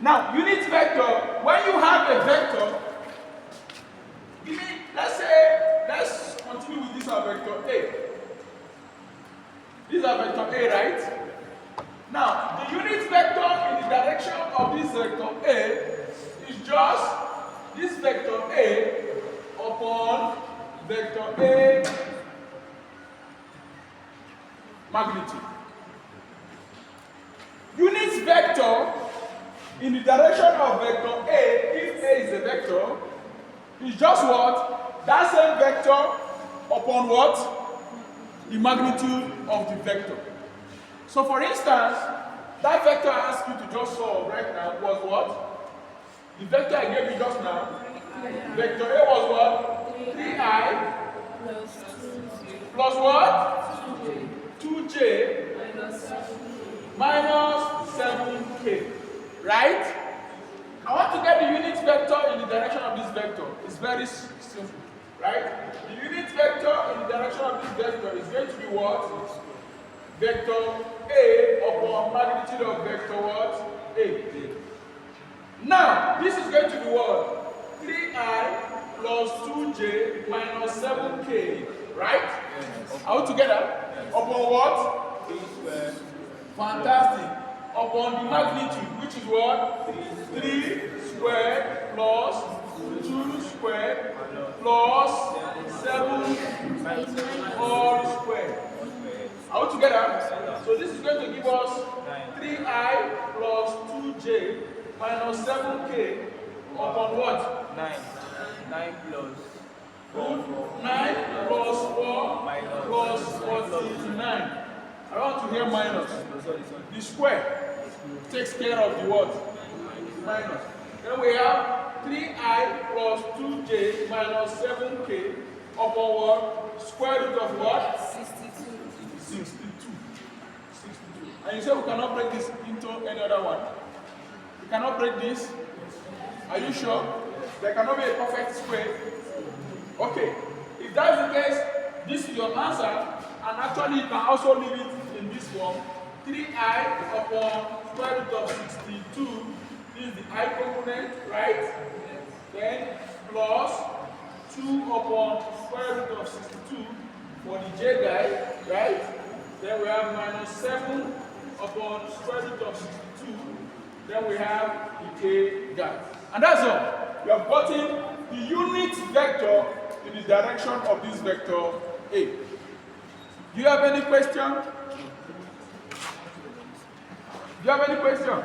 Now, unit vector, when you have a vector, let's continue with this vector A. This is a vector A, right? Now, the unit vector in the direction of this vector A is just this vector A upon vector A magnitude. Unit vector in the direction of vector A, if A is a vector, is just what? That same vector upon what? The magnitude of the vector. So for instance, that vector I asked you to just solve right now was what? The vector I gave you just now. Vector A was what? 3i plus what? 2j minus 7k. Right? I want to get the unit vector in the direction of this vector. It's very simple. Right? The unit vector in the direction of this vector is going to be what? Vector A upon magnitude of vector what? A. Now, this is going to be what? 3i plus 2j minus 7k. Right? Yes. Are we together? Yes. Upon what? 3 squared. Fantastic. Upon the magnitude, which is what? 3 squared plus 2 squared plus 7 all squared. Are we together? So this is going to give us 3i plus 2j minus 7k upon what? 9 plus 9 plus 4 plus 49. I want to hear minus. The square takes care of the what? Minus. Then we have 3i plus 2j minus 7k upon what? Square root of what? 62. And you say we cannot break this into any other one? We cannot break this? Are you sure? There cannot be a perfect square? Okay. If that's the case, this is your answer. And actually, you can also leave it in this form. 3i upon square root of 62. This is the I component, right? Then plus 2 upon square root of 62 for the j guy, right? Then we have minus 7 upon square root of 62. Then we have the k guy. And that's all. We have gotten the unit vector in the direction of this vector A. Do you have any question? Do you have any question?